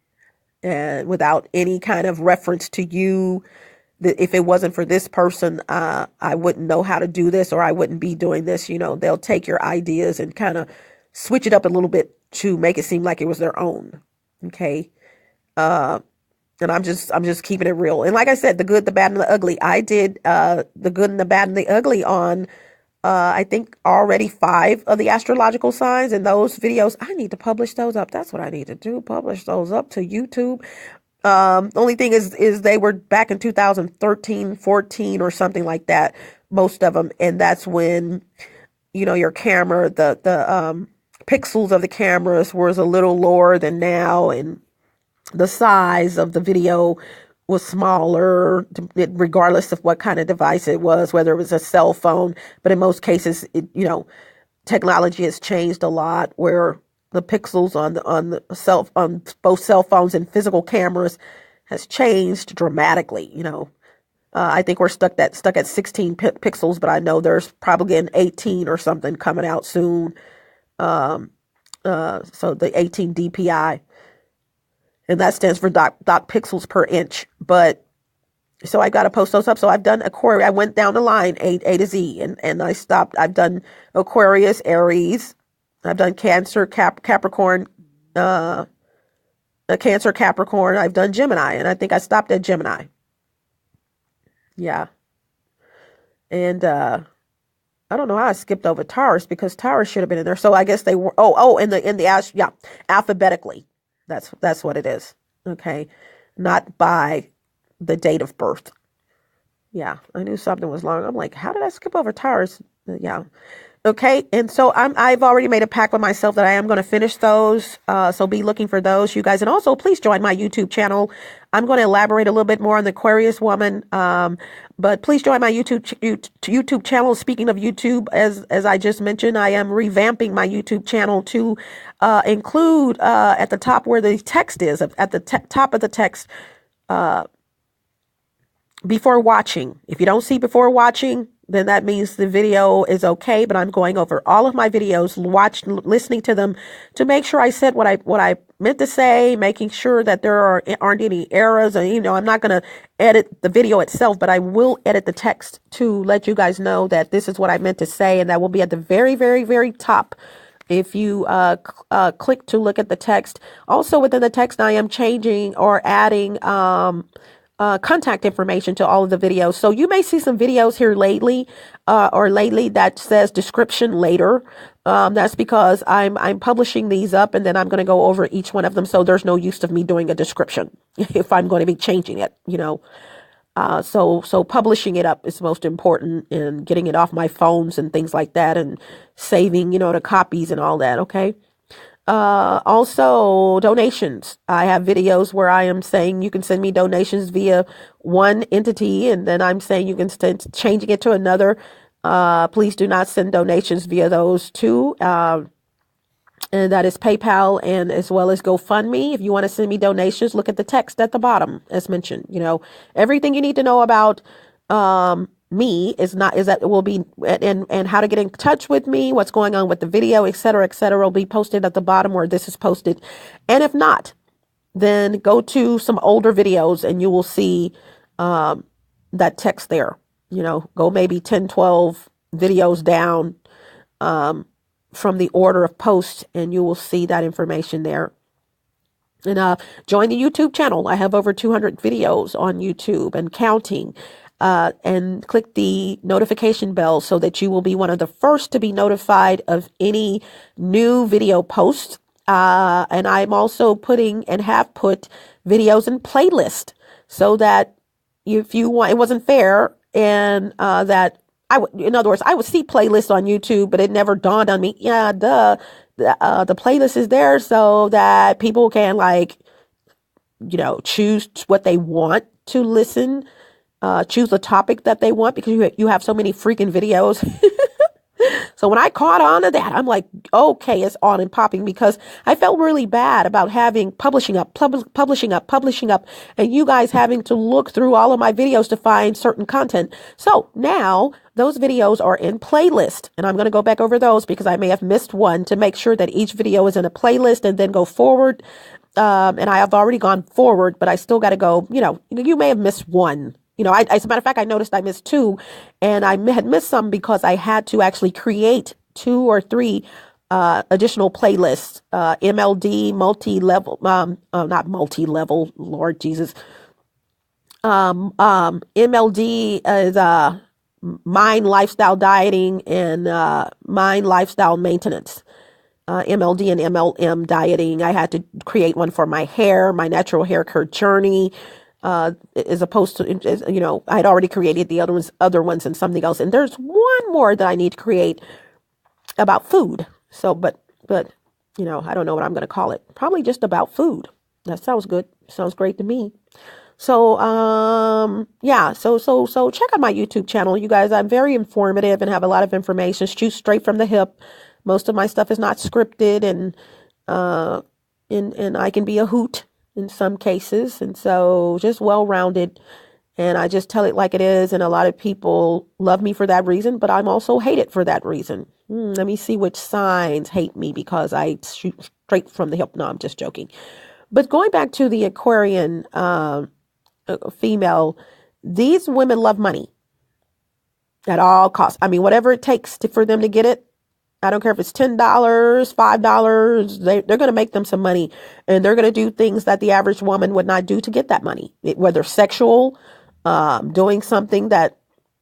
And without any kind of reference to you, that if it wasn't for this person, I wouldn't know how to do this, or I wouldn't be doing this. They'll take your ideas and kind of switch it up a little bit to make it seem like it was their own. Okay. And I'm just keeping it real. And like I said, the good, the bad, and the ugly. I did the good and the bad and the ugly on I think already 5 of the astrological signs, and those videos, I need to publish those up. That's what I need to do. Publish those up to YouTube. Only thing is they were back in 2013, 14 or something like that, most of them. And that's when, your camera, the pixels of the cameras was a little lower than now. And the size of the video was smaller, regardless of what kind of device it was, whether it was a cell phone. But in most cases, technology has changed a lot, where the pixels on both cell phones and physical cameras has changed dramatically. I think we're stuck at 16 pixels, but I know there's probably an 18 or something coming out soon. So the 18 DPI. And that stands for dot pixels per inch. But so I got to post those up. So I've done Aquarius. I went down the line, A to Z, and I stopped. I've done Aquarius, Aries. I've done Cancer, Capricorn, Cancer, Capricorn. I've done Gemini, and I think I stopped at Gemini. Yeah. And I don't know how I skipped over Taurus, because Taurus should have been in there. So I guess they were. Alphabetically. That's what it is. Okay. Not by the date of birth. Yeah. I knew something was long. I'm like, how did I skip over Taurus? Yeah. Okay. And so I've already made a pact with myself that I am going to finish those. So be looking for those, you guys. And also please join my YouTube channel. I'm going to elaborate a little bit more on the Aquarius woman. But please join my YouTube channel. Speaking of YouTube, as I just mentioned, I am revamping my YouTube channel to include at the top where the text is, at the top of the text, before watching. If you don't see before watching, then that means the video is okay. But I'm going over all of my videos, listening to them to make sure I said what I meant to say, making sure that there aren't any errors. And, I'm not going to edit the video itself, but I will edit the text to let you guys know that this is what I meant to say. And that will be at the very, very, very top. If you click to look at the text. Also within the text, I am changing or adding contact information to all of the videos. So you may see some videos here lately that says description later. That's because I'm publishing these up, and then I'm going to go over each one of them. So there's no use of me doing a description if I'm going to be changing it, So publishing it up is most important, and getting it off my phones and things like that, and saving, the copies and all that. Okay. Also donations. I have videos where I am saying you can send me donations via one entity, and then I'm saying you can changing it to another. Please do not send donations via those two. And that is PayPal, and as well as GoFundMe. If you want to send me donations, look at the text at the bottom, as mentioned. Everything you need to know about me is that it will be, and how to get in touch with me, what's going on with the video, et cetera, will be posted at the bottom where this is posted. And if not, then go to some older videos and you will see that text there. Go maybe 10, 12 videos down from the order of post, and you will see that information there. And join the YouTube channel. I have over 200 videos on YouTube and counting. And click the notification bell so that you will be one of the first to be notified of any new video posts. And I'm also putting and have put videos in playlist so that if you want, it wasn't fair, and that in other words, I would see playlists on YouTube, but it never dawned on me. Yeah, the playlist is there so that people can choose what they want to listen, choose the topic that they want, because you have so many freaking videos. So when I caught on to that, I'm like, okay, it's on and popping, because I felt really bad about having publishing up, and you guys having to look through all of my videos to find certain content. So now those videos are in playlist, and I'm going to go back over those because I may have missed one, to make sure that each video is in a playlist and then go forward. And I have already gone forward, but I still got to go, you may have missed one. As a matter of fact, I noticed I missed two, and I had missed some because I had to actually create 2 or 3 additional playlists, MLD, multi-level, not multi-level, Lord Jesus. MLD is mind, lifestyle, dieting, and mind, lifestyle, maintenance. MLD and MLM, dieting. I had to create one for my hair, my natural hair care journey. As opposed to, I'd already created the other ones and something else. And there's one more that I need to create about food. So, but, I don't know what I'm going to call it. Probably just about food. That sounds good. Sounds great to me. So, yeah, so check out my YouTube channel. You guys, I'm very informative and have a lot of information. Shoot straight from the hip. Most of my stuff is not scripted, and I can be a hoot in some cases, and so just well-rounded, and I just tell it like it is, and a lot of people love me for that reason, but I'm also hated for that reason. Let me see which signs hate me because I shoot straight from the hip. No, I'm just joking. But going back to the Aquarian female, these women love money at all costs. I mean, whatever it takes for them to get it. I don't care if it's $10, $5, they're going to make them some money, and they're going to do things that the average woman would not do to get that money, whether sexual, doing something that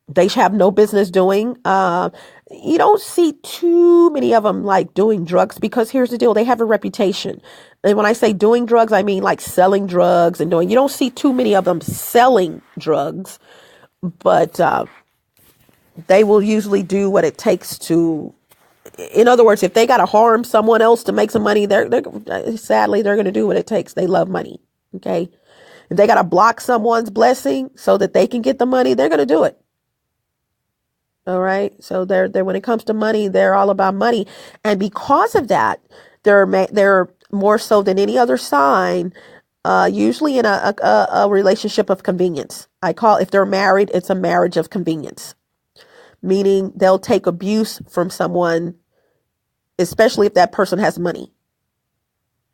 they have no business doing. You don't see too many of them doing drugs, because here's the deal. They have a reputation. And when I say doing drugs, I mean selling drugs and you don't see too many of them selling drugs, but they will usually do what it takes to. In other words, if they got to harm someone else to make some money, sadly, they're going to do what it takes. They love money. Okay. If they got to block someone's blessing so that they can get the money, they're going to do it. All right. So they're when it comes to money, they're all about money. And because of that, they're more so than any other sign, usually in a relationship of convenience. If they're married, it's a marriage of convenience, meaning they'll take abuse from someone, especially if that person has money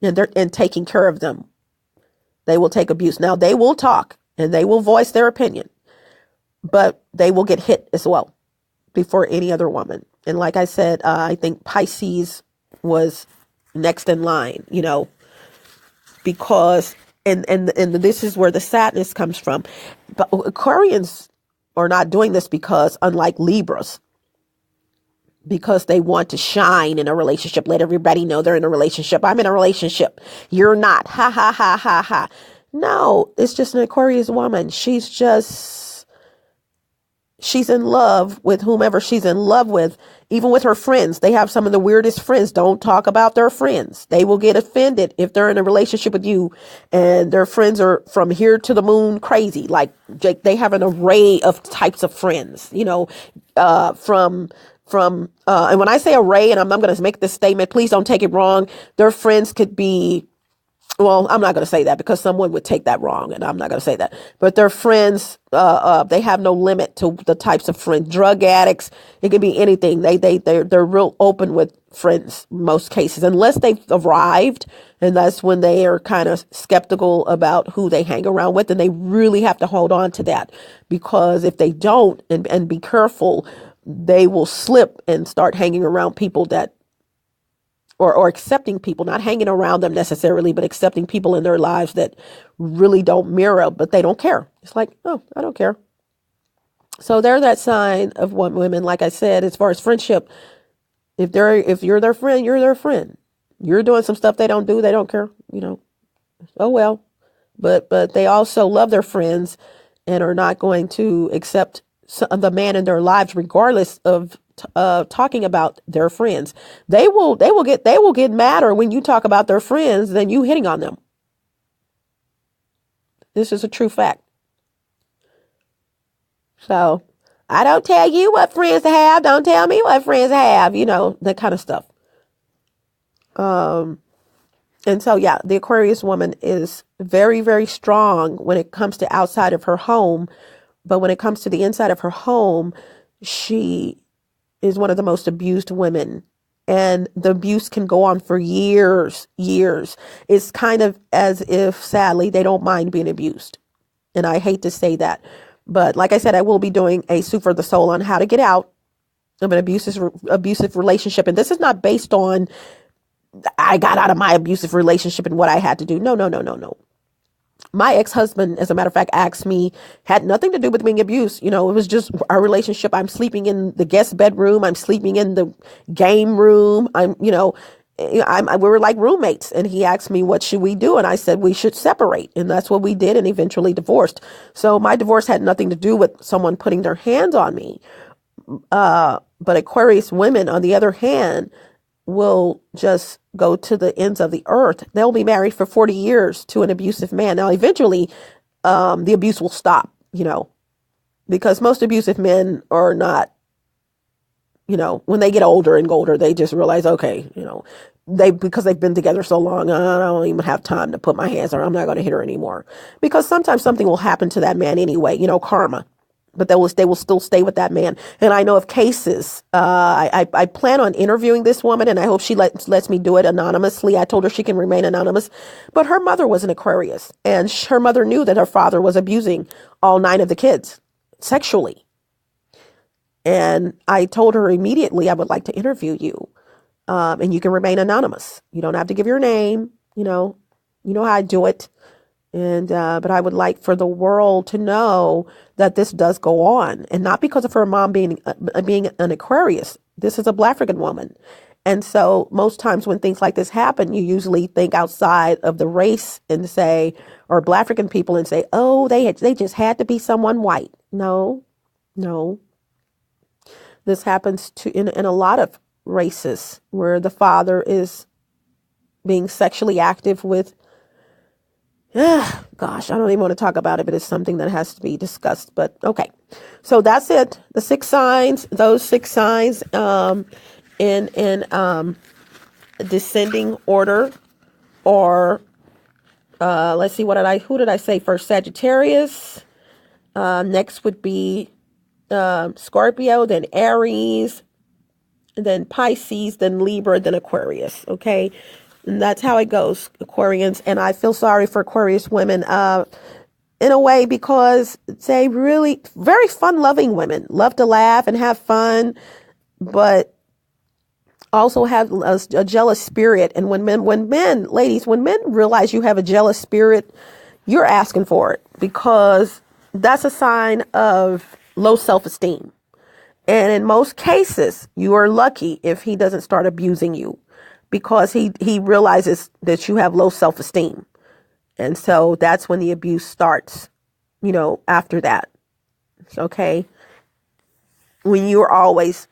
and taking care of them. They will take abuse. Now, they will talk and they will voice their opinion, but they will get hit as well before any other woman. And like I said, I think Pisces was next in line, because, and this is where the sadness comes from. But Aquarians are not doing this because, unlike Libras, because they want to shine in a relationship, let everybody know they're in a relationship. I'm in a relationship. You're not. Ha, ha, ha, ha, ha. No, it's just an Aquarius woman. She's in love with whomever she's in love with, even with her friends. They have some of the weirdest friends. Don't talk about their friends. They will get offended if they're in a relationship with you and their friends are from here to the moon crazy. They have an array of types of friends, and when I say array, and I'm going to make this statement, please don't take it wrong. Their friends could be, well, I'm not going to say that because someone would take that wrong, and I'm not going to say that. But their friends, they have no limit to the types of friends. Drug addicts, it could be anything. They're real open with friends most cases, unless they've arrived, and that's when they are kind of skeptical about who they hang around with, and they really have to hold on to that, because if they don't and be careful, they will slip and start hanging around people that or accepting people, not hanging around them necessarily, but accepting people in their lives that really don't mirror, but they don't care. It's like, oh, I don't care. So they're that sign of what women, like I said, as far as friendship, if you're their friend, you're their friend. You're doing some stuff they don't do, they don't care, oh well. But they also love their friends and are not going to accept the man in their lives, regardless of talking about their friends. They will get madder when you talk about their friends than you hitting on them. This is a true fact. So I don't tell you what friends to have. Don't tell me what friends to have. That kind of stuff. And so, yeah, the Aquarius woman is very, very strong when it comes to outside of her home. But when it comes to the inside of her home, she is one of the most abused women. And the abuse can go on for years. It's kind of as if, sadly, they don't mind being abused. And I hate to say that. But like I said, I will be doing a Soup for the Soul on how to get out of an abusive relationship. And this is not based on I got out of my abusive relationship and what I had to do. No. My ex-husband, as a matter of fact, asked me, had nothing to do with being abused. It was just our relationship. I'm sleeping in the guest bedroom. I'm sleeping in the game room. We were like roommates. And he asked me, what should we do? And I said, we should separate. And that's what we did, and eventually divorced. So my divorce had nothing to do with someone putting their hands on me. But Aquarius women, on the other hand, will just go to the ends of the earth. They'll be married for 40 years to an abusive man. Now, eventually, the abuse will stop, because most abusive men are not, when they get older and older, they just realize, okay, because they've been together so long, I don't even have time to put my hands on her. I'm not going to hit her anymore, because sometimes something will happen to that man anyway, karma. But they will still stay with that man. And I know of cases. I plan on interviewing this woman, and I hope she lets me do it anonymously. I told her she can remain anonymous. But her mother was an Aquarius, and her mother knew that her father was abusing all 9 of the kids sexually. And I told her immediately, I would like to interview you, and you can remain anonymous. You don't have to give your name. You know how I do it. And, but I would like for the world to know that this does go on, and not because of her mom being an Aquarius. This is a Black African woman. And so most times when things like this happen, you usually think outside of the race and say, or Black African people, and say, oh, they just had to be someone white. No. This happens in a lot of races where the father is being sexually active with, gosh, I don't even want to talk about it, but it's something that has to be discussed. But okay, so that's it. The 6 signs, those 6 signs, in descending order, or let's see, who did I say first? Sagittarius. Next would be Scorpio, then Aries, then Pisces, then Libra, then Aquarius. Okay. And that's how it goes, Aquarians. And I feel sorry for Aquarius women, in a way, because they really very fun-loving women, love to laugh and have fun, but also have a jealous spirit. And when men realize you have a jealous spirit, you're asking for it, because that's a sign of low self-esteem. And in most cases, you are lucky if he doesn't start abusing you, because he realizes that you have low self-esteem. And so that's when the abuse starts, after that. Okay. When you always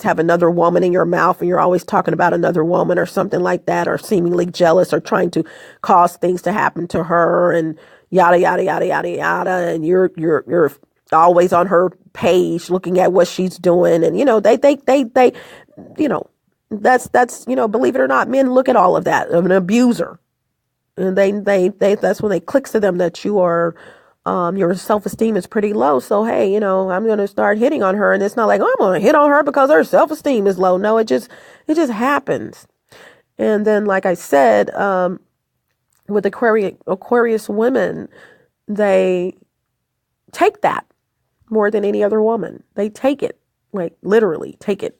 have another woman in your mouth, and you're always talking about another woman or something like that, or seemingly jealous, or trying to cause things to happen to her, and yada, yada, yada, yada, yada. And you're always on her page looking at what she's doing. And, that's, believe it or not, men look at all of that of an abuser. And that's when it clicks to them that you are, your self-esteem is pretty low. So, hey, I'm going to start hitting on her. And it's not like, oh, I'm going to hit on her because her self-esteem is low. No, it just happens. And then, like I said, with Aquarius women, they take that more than any other woman. They take it, like literally take it,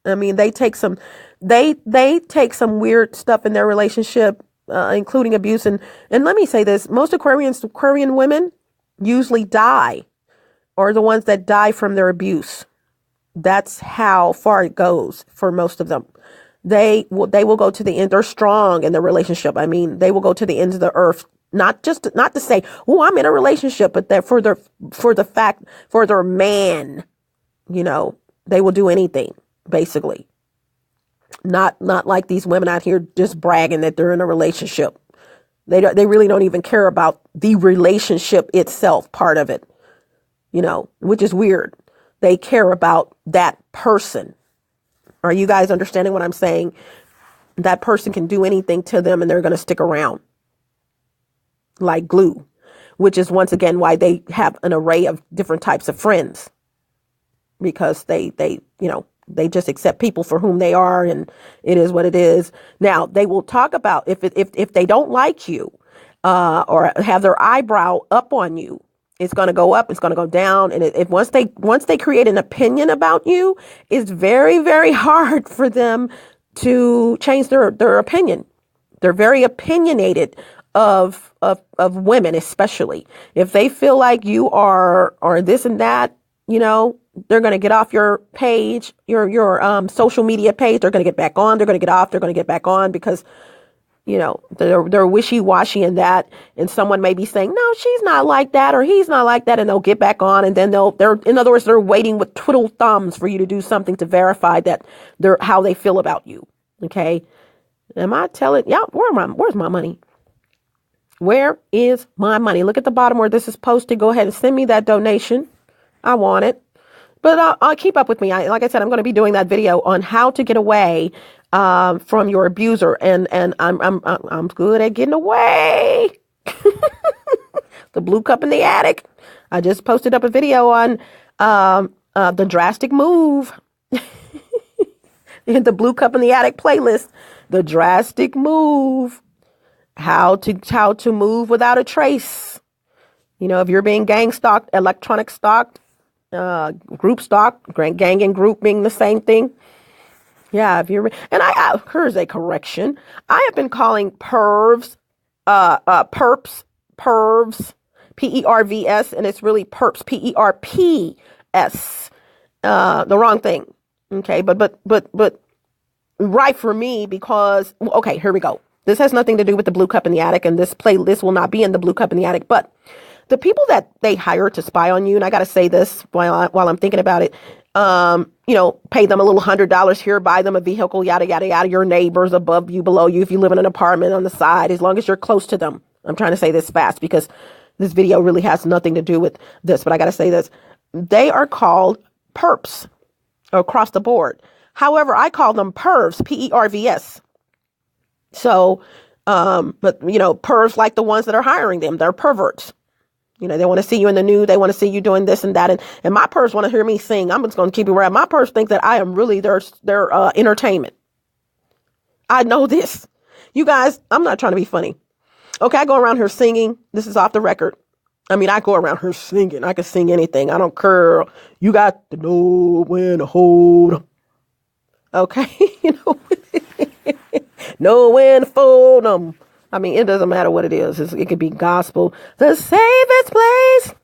I mean, they take some weird stuff in their relationship, including abuse. And let me say this, most Aquarian women usually die, or the ones that die from their abuse. That's how far it goes for most of them. They will go to the end. They're strong in their relationship. I mean, they will go to the ends of the earth, not to say, oh, I'm in a relationship, but that for their man, they will do anything, basically. Not like these women out here just bragging that they're in a relationship. They really don't even care about the relationship itself, part of it, which is weird. They care about that person. Are you guys understanding what I'm saying? That person can do anything to them and they're going to stick around like glue, which is once again why they have an array of different types of friends, because they just accept people for whom they are, and it is what it is. Now, they will talk about if they don't like you, or have their eyebrow up on you, it's going to go up, it's going to go down. And once they create an opinion about you, it's very, very hard for them to change their opinion. They're very opinionated of women, especially if they feel like you are this and that, they're going to get off your page, your social media page. They're going to get back on. They're going to get off. They're going to get back on because, they're wishy-washy in that. And someone may be saying, no, she's not like that, or he's not like that. And they'll get back on. And then in other words, they're waiting with twiddled thumbs for you to do something to verify that how they feel about you. Okay. Am I telling y'all, where's my money? Where is my money? Look at the bottom where this is posted. Go ahead and send me that donation. I want it. But I'll keep up with me. Like I said, I'm going to be doing that video on how to get away from your abuser, and I'm good at getting away. The blue cup in the attic. I just posted up a video on the drastic move in the blue cup in the attic playlist. The drastic move. How to move without a trace. If you're being gang stalked, electronic stalked, group stalked, gang and group being the same thing. Yeah, here's a correction. I have been calling pervs, pervs, Pervs, and it's really perps, Perps, the wrong thing. Okay, but right for me because, okay, here we go. This has nothing to do with the blue cup in the attic, and this playlist will not be in the blue cup in the attic, but the people that they hire to spy on you, and I got to say this while I'm thinking about it, pay them a little $100 here, buy them a vehicle, yada, yada, yada, your neighbors above you, below you, if you live in an apartment on the side, as long as you're close to them. I'm trying to say this fast because this video really has nothing to do with this, but I got to say this. They are called perps across the board. However, I call them pervs, Pervs. So, but pervs like the ones that are hiring them, they're perverts. They want to see you in the nude. They want to see you doing this and that. And my pervs want to hear me sing. I'm just going to keep it real. My pervs think that I am really their entertainment. I know this. You guys, I'm not trying to be funny. Okay, I go around here singing. This is off the record. I mean, I go around here singing. I can sing anything. I don't care. You got to know when to hold 'em. Okay, know when to fold 'em. I mean, it doesn't matter what it is. It could be gospel. The safest place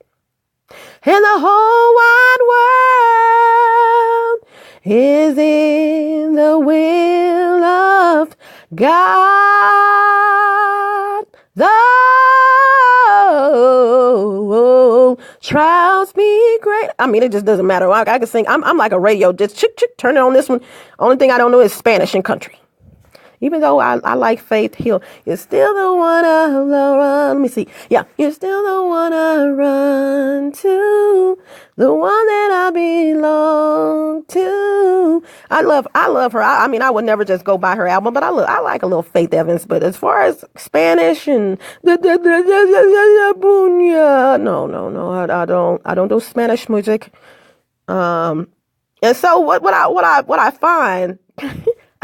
in the whole wide world is in the will of God. Though trials be great. I mean, it just doesn't matter. I can sing. I'm like a radio. Just chick, turn it on this one. Only thing I don't know is Spanish and country. Even though I like Faith Hill, you're still the one I run. Let me see. Yeah, you're still the one I run to, the one that I belong to. I love her. I mean, I would never just go buy her album, but I like a little Faith Evans. But as far as Spanish and no, I don't do Spanish music. And so what I find.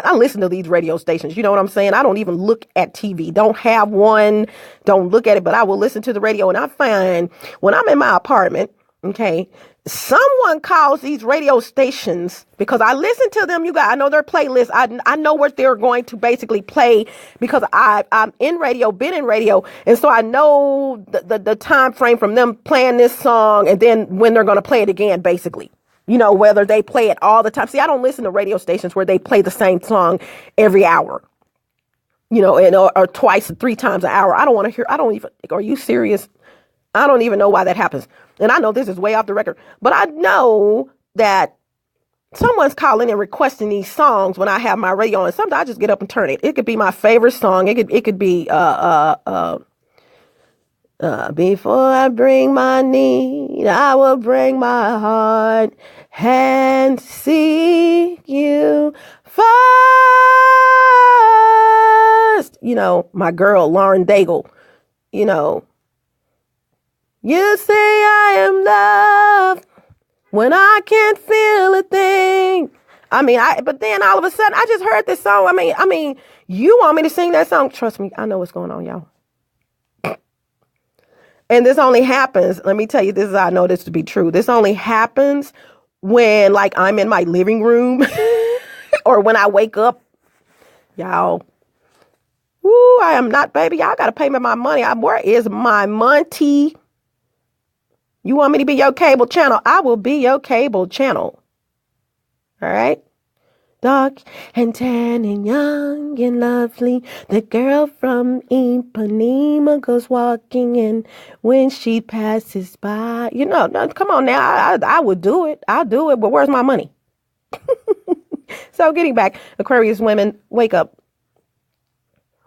I listen to these radio stations. You know what I'm saying? I don't even look at TV. Don't have one. Don't look at it. But I will listen to the radio. And I find when I'm in my apartment, okay, someone calls these radio stations, because I listen to them, you guys, I know their playlists. I know what they're going to basically play because I'm in radio, been in radio. And so I know the time frame from them playing this song and then when they're going to play it again, basically. Whether they play it all the time. See, I don't listen to radio stations where they play the same song every hour, or twice or 3 times an hour. I don't want to hear, are you serious? I don't even know why that happens. And I know this is way off the record, but I know that someone's calling and requesting these songs when I have my radio on. Sometimes I just get up and turn it. It could be my favorite song. It could be, before I bring my need, I will bring my heart and seek you first. My girl, Lauren Daigle, you say I am loved when I can't feel a thing. But then all of a sudden I just heard this song. You want me to sing that song? Trust me, I know what's going on, y'all. And this only happens, let me tell you, this is how I know this to be true. This only happens when I'm in my living room or when I wake up, y'all. Woo, I am not, baby. Y'all got to pay me my money. Where is my money? You want me to be your cable channel? I will be your cable channel. All right. Dark and tan and young and lovely. The girl from Ipanema goes walking in when she passes by. No, come on now. I would do it. I'll do it. But where's my money? So getting back, Aquarius women, wake up.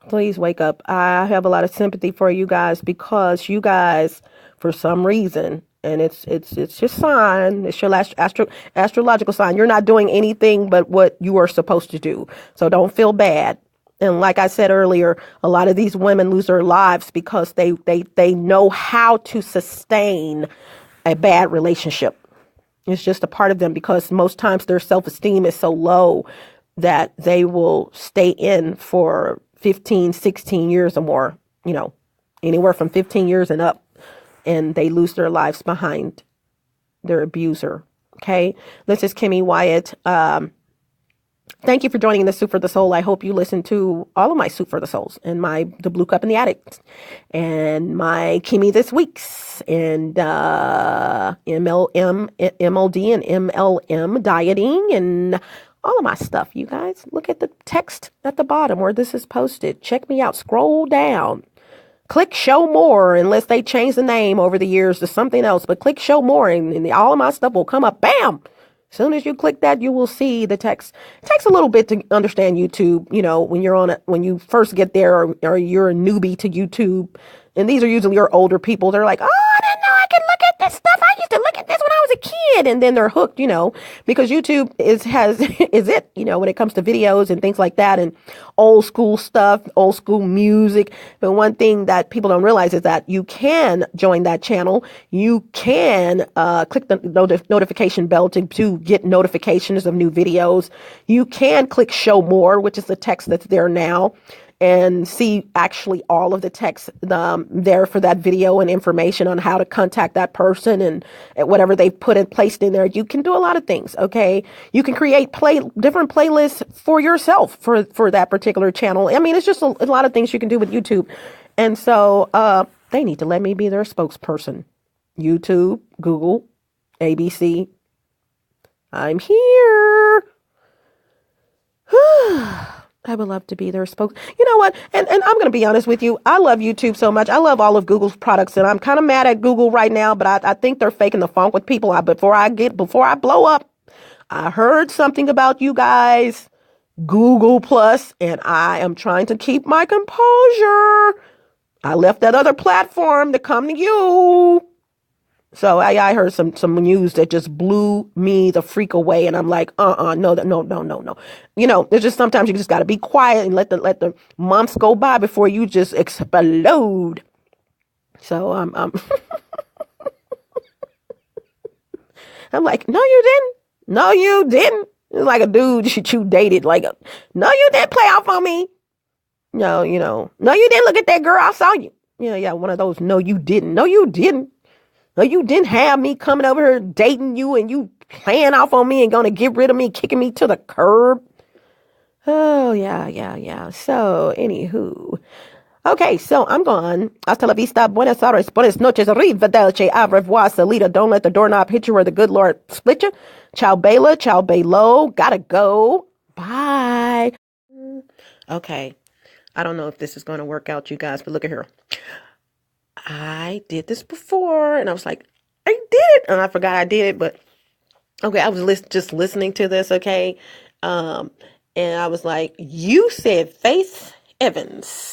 Please wake up. I have a lot of sympathy for you guys because you guys, for some reason, and it's your sign. It's your last astrological sign. You're not doing anything but what you are supposed to do. So don't feel bad. And like I said earlier, a lot of these women lose their lives because they know how to sustain a bad relationship. It's just a part of them because most times their self-esteem is so low that they will stay in for 15, 16 years or more, anywhere from 15 years and up. And they lose their lives behind their abuser. Okay. This is Kimmy Wyatt. Thank you for joining the Soup for the Soul. I hope you listen to all of my Soup for the Souls and the Blue Cup in the Attic and my Kimmy This Week's and MLD and MLM dieting and all of my stuff. You guys look at the text at the bottom where this is posted. Check me out. Scroll down. Click show more unless they change the name over the years to something else. But click show more and all of my stuff will come up. Bam! As soon as you click that, you will see the text. It takes a little bit to understand YouTube, when you're on it, when you first get there or you're a newbie to YouTube. And these are usually your older people. They're like, oh, I didn't know I could look at this stuff. I used to look at this when I was a kid. And then they're hooked, because YouTube is it, when it comes to videos and things like that and old school stuff, old school music. But one thing that people don't realize is that you can join that channel. You can click the notification bell to get notifications of new videos. You can click show more, which is the text that's there now, and see actually all of the text there for that video and information on how to contact that person and whatever they've placed in there. You can do a lot of things. Okay. You can create different playlists for yourself for that particular channel. It's just a lot of things you can do with YouTube. And so, they need to let me be their spokesperson. YouTube, Google, ABC. I'm here. I would love to be their You know what? And I'm going to be honest with you. I love YouTube so much. I love all of Google's products, and I'm kind of mad at Google right now, but I think they're faking the funk with people. Before I blow up, I heard something about you guys, Google Plus, and I am trying to keep my composure. I left that other platform to come to you. So I heard some news that just blew me the freak away. And I'm like, no. There's just sometimes you just got to be quiet and let the months go by before you just explode. So I'm like, no, you didn't. No, you didn't. It's like a dude you dated. Like, no, you didn't play off on me. No, no, you didn't look at that girl. I saw you. Yeah, one of those. No, you didn't. No, you didn't. Or you didn't have me coming over here dating you and you playing off on me and going to get rid of me, kicking me to the curb. Oh, yeah. So, anywho. Okay, so I'm gone. Hasta la vista. Buenas tardes. Buenas noches. Arrivederci. Au revoir. Salida. Don't let the doorknob hit you where the good Lord split you. Ciao, Bela. Ciao, Belo. Gotta go. Bye. Okay. I don't know if this is going to work out, you guys, but look at here. I did this before, and I was like, I did it. And I forgot I did it, but okay, I was just listening to this, okay? And I was like, you said Faith Evans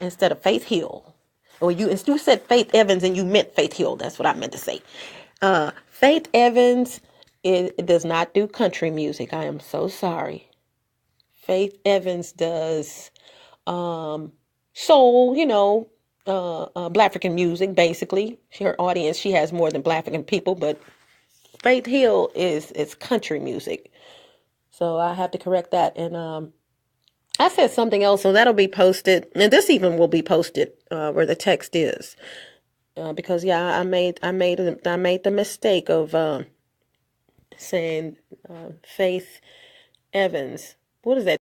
instead of Faith Hill. Or you said Faith Evans and you meant Faith Hill. That's what I meant to say. Faith Evans, it does not do country music. I am so sorry. Faith Evans does soul, Black African music, basically. Her audience, she has more than Black African people, but Faith Hill is country music. So I have to correct that. And I said something else, so that'll be posted. And this even will be posted where the text is. Because I made the mistake of saying Faith Evans. What is that?